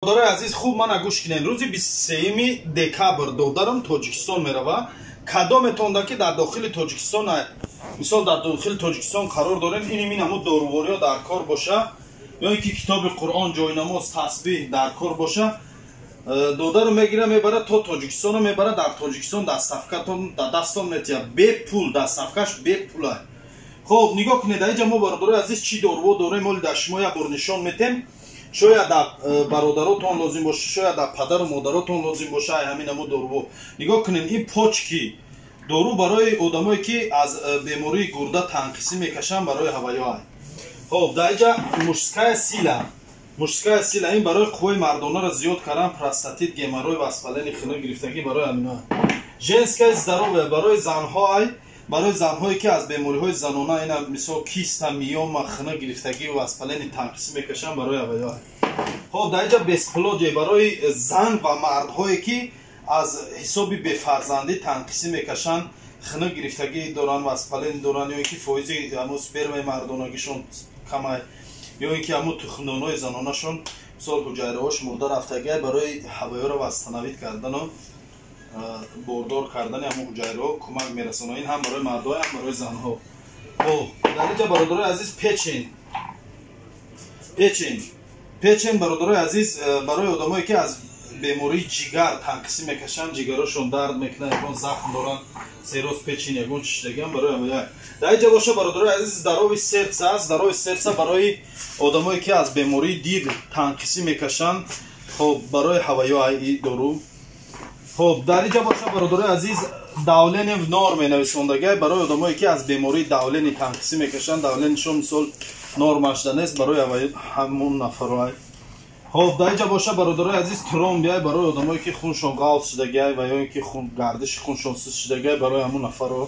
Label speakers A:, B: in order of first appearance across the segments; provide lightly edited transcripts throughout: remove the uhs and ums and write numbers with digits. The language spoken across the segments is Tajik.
A: برادرای عزیز خوب من گوش کنین. روز 23 دکبر دادارم تاجیکستان میروا. کدامتون که در داخل تاجیکستان مثلا در داخل تاجیکستان قرار دارین این همو دارووریا در کار باشه یا اینکه کتاب قرآن جای نماز تسبیح در کار باشه دادارم میگیره میبره تا تاجیکستان میبره. در تاجیکستان دستافکتون دستان میتیا به پول دستافکش به پول. خب نگاه کنید اینجا ما برادرای عزیز چی دارو داریم مال در شما یک بار نشان میتیم. شاید در برادراتون لازم باشه، شاید در پدر و مادراتون لازم باشه همین همو دارو. نگاه کنین این پاچکی دارو برای آدمایی که از بیماری گرده تنقیسی میکشن برای هوایی. خب در اینجا مشکای سیلا این برای قوی مردانه را زیاد کردن، پروستاتیت، گیمروی، وسپلین خنک گرفتگی برای همینا. ژنسکای ضروره برای زنهایی که از بیماری‌های زنانه اینا مثل کیست، میوم، خنک گرفتگی و وسپلین تنقیسی میکشن برای هوایی. خب در اینجا بسپلوجی برای زن و مردهایی که از حسابی به فرزندی تنقیسی میکشن، خنک گرفتگی دارن، وسپلین دارن یا اینکه فایزی همون سپرم مردانگیشون کمه یا اینکه همون تخمدان‌های زنانه‌شون مثلا حجایره‌هاش مرده رفتگی برای هوایی را وستنوید کردن و باردار کردن همون حجایرها کمک میرسونه. این هم برای مردها هم برای زنها. خب در اینجا برادرای عزیز پیچین برادرای عزیز برای آدمایی که از بیماری جگر تنقیسی میکشن، جگرشون درد میکنه، یگون زخم دارن، سیروس پیچین یگون چشتگی هم برای هوایی. در اینجا باشه برادرای عزیز داروی سرس است. داروی سرس برای آدمایی که از بیماری دید تنقیسی میکشن، خب برای هوایی دارو. خب در اینجا باشه برادرای عزیز داولین نار می نویسندگی برای آدمایی که از بیماری داولین تنقیسی میکشن. داولینشون مثل نرمش نیست برای همون نفرای. خب در اینجا باشه برادرای عزیز ترومبیای برای آدمایی که خونشون غلط شدگی و یا اینکه گردش خونشون سست شدگی برای همون نفرا.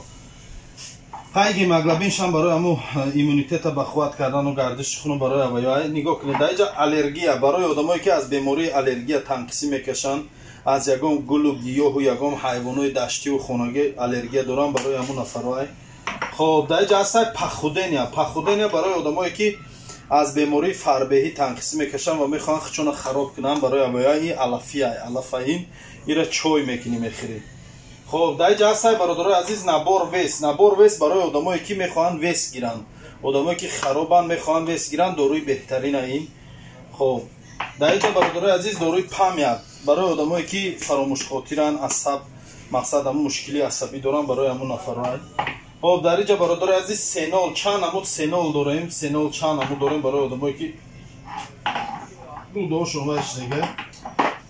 A: قیگ مغلبینش هم برای همون ایمونیتت بخواد کردن و گردش خون برای هوایی. نگاه کنید در اینجا الرژی برای آدمایی که از بیماری الرژی تنقیسی میکشن، از یگام گل و گیاه و یگام حیوانات دشتی و خانگی الرژی دارن برای همون نفرای. خب در اینجا هست پخودنیا برای آدمایی که از بیماری فربهی تنقیسی میکشن و میخوان خچون خراب کنن برای هوایی. الافاین ایرا چای میکنی میخوری. خب در اینجا هست برادرای عزیز نبار ویس برای آدمایی که میخوان ویس گیرن، آدمایی که خرابن میخوان ویس گیرن، داروی بهترین این. خب در اینجا برادرای عزیز داروی پامیاد برای آدمایی که فراموش خاطرن، عصب مقصد همون مشکلی عصبی دارن برای همون نفرای. خب در اینجا برادرای عزیز سینال چند عمود سینال داریم برای آدمایی که رودهاشون وش دیگه.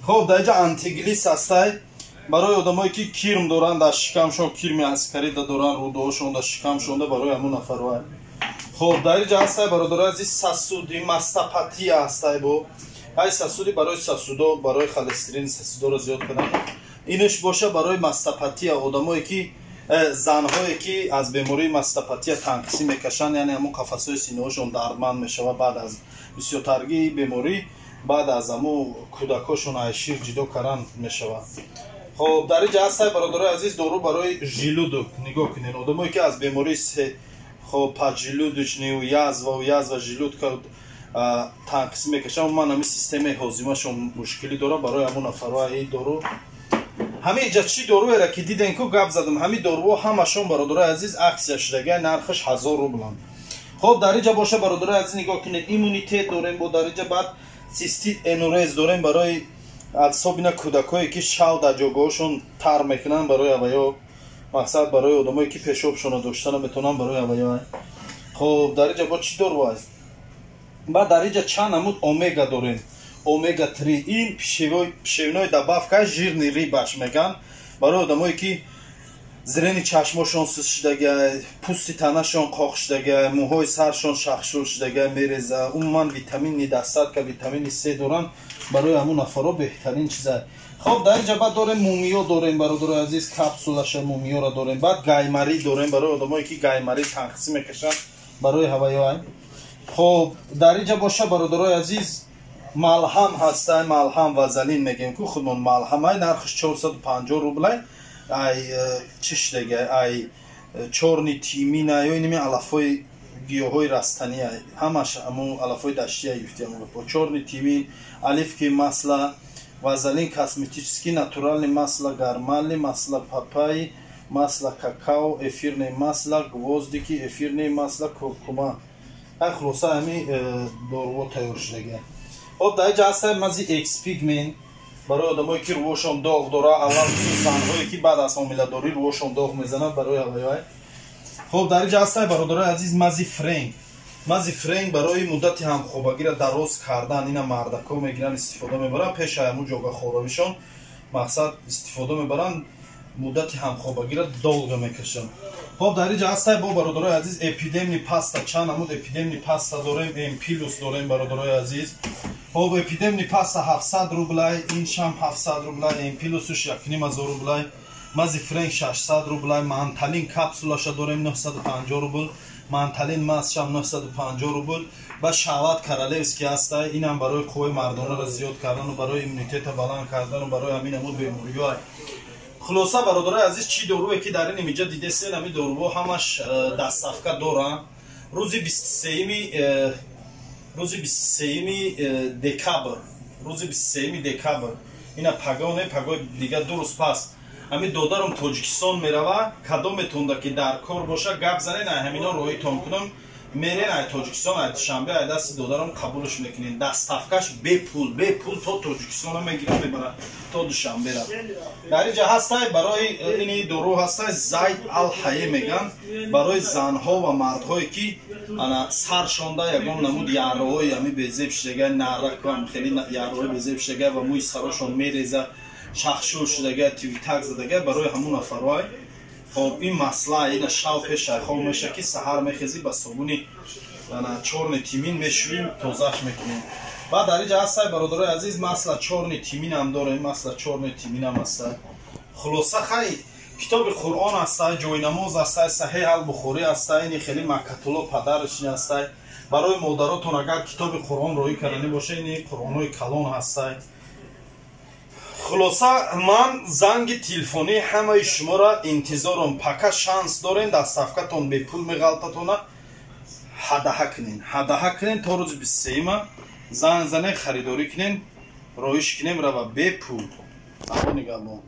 A: خب در اینجا آنتیگلیس هست برای آدمایی که کرم دارن در شکمشون، کرم عسکری دارن رودهاشون در شکمشون برای همون نفرای. خب در اینجا هست برادرای عزیز ساسودی ماستاپاتی هست. ای ساسودی برای ساسودو برای خلسترین ساسودو رو زیاد کنن. اینش باشه برای ماستاپاتی آدمایی که زنهایی که از بیماری ماستاپاتی تنقیسی میکشن، یعنی همون قفسهای سینه‌هاشون دردمند میشه و بعد از بسیارترگی بیماری بعد از همون کودکاشون از شیر جدا کردن میشه. خب در اینجا هست برادرای عزیز دارو برای ژیلود. نگاه کنین آدمایی که از بیماری خب پاجیلودش نیو یازو ژیلود کرد تنقیسی میکشن، من همین سیستم هاضمه‌شون مشکلی داره برای همون نفرای این دارو. همین اینجا چی دارویی را که دیدین که گپ زدم، همین دارو همشون برادرای عزیز عکس شدگی نرخش 1000 روبل. خب در اینجا باشه برادرای عزیز نگاه کنید ایمونیته داریم با در اینجا بعد سیستیت انوریز داریم برای اعصاب اینا کودکایی که شاو در جاگاهشون تر میکنن برای هوایی، مقصد برای آدمایی که پیشابشون داشتن میتونن برای هوایی. خب در اینجا با چی دارو است؟ بعد در اینجا چند عمود اومگا داریم، اومگا 3 این پیشوینای دبافکا ژیرنی ریباش میگن برای آدمایی که زرین چشماشون سوز شدگی، پوستی تنشون قاق شدگی، موهای سرشون شخشور شدگی میریزه. عموما ویتامین دستات که ویتامین C دارن برای همون نفرا بهترین چیزه. خب در اینجا بعد داریم مومیو داریم برادرای عزیز، کپسولش مومیو را داریم. بعد گایمری داریم برای آدمایی که گایمری تنقیسی میکشن برای هوایی. خب در اینجا باشه برادرای عزیز ملهم هستن، ملهم وازلین میگیم که خودمون ملهم های نرخش 450 روبل. ای چش دیگه ای چورنی تیمین یا اینمی علفای гиёҳои растанӣ ҳамаш ҳамон алафҳои даштия юфтиам бо чорни тимин алифки масла вазалин косметический натуральный масла гармали масла папайи масла какао эфирное масло гвоздики эфирное масло куркума хулоса ҳами доруҳо тайёр шудага об дар ҷа ҳастаи мази экспигмен барои одамое ки рӯҳошон доғ дора аввал занҳое ки баъд аз ҳомиладорӣ рӯҳошон доғ мезанад барои аввай хуб дар ин ҷа ҳастаи бародарои азиз мази френг барои муддати ҳамхобагиро дароз кардан ина мардако мегиранд истифода мебаранд пеши ҳамун ҷогаҳхоравишон мақсад истифода мебаранд муддати ҳамхобагиро долго мекашанд хуб дар ин ҷа ҳастаи бо бародарои азиз эпидемни паста чанд намуд эпидемни паста дорем эмпилус дорем бародарои азиз хуб эпидемни паста 700 рублай ин шам 700 рублай эмпилусуш 1500 рублай мази френг 600 рублай манталин капсулаша дорем 950 рубл манталин масшам 950 рубл ба шават королевский ҳастай инам барои қувваи мардонаро зиёд кардану барои иммунитета баланд кардану барои ҳамин ҳамун бемориҳо хулоса бародарои азиз чӣ доруве ки дар ин имиҷа дидесен ҳамин доруҳо ҳамаш дастсафка доранд рӯзи 23 декабр ина пагоне пагои дига дуруст пас ҳамин додарум тоҷикистон мерава кадометонда ки дар кор боша гап занен ай ҳамино роҳитон кунам мерен ай тоҷикистон ай душанбе ай дасти додарум қабулш мекунем дастафкаш бепул то тоҷикистона мегирам мебарад то душанбера дар ин ҷа ҳастай барои ини дору ҳастай зайд алҳае меган барои занҳо ва мардҳое ки ана саршонда ягон намуд ярроҳои ҳами безеб шудага нарракам хеле ярроҳои безеб шудага ва мӯи сарошон мереза шахшӯ шудага твитак задага барои ҳамун нафарҳои хоб ин масла ина шав пешай хоб меша ки саҳар мехезӣ ба собуни чорни тимин мешӯем тозааш мекунем баъд дар ин ҷа ҳастай бародарои азиз масла чорни тиминам дорем масла чорни тиминам ҳастай хулоса хай китоби қуръон ҳастай ҷойнамоз ҳастай саҳеҳ албухорӣ ҳастай ини хеле макатулло падарашни ҳастай барои модаротон агар китоби қуръон роӣ карданӣ боша ини қуръонҳои калон ҳастай хулоса ман занги телефонии ҳамаи шуморо интизорам пака шанс дорем дастафкатон бепул меғалтатона ҳадаҳа кунен то рӯзи 23 занг занен харидорӣ кунен роиш кунем рава бепул амон нигаҳбон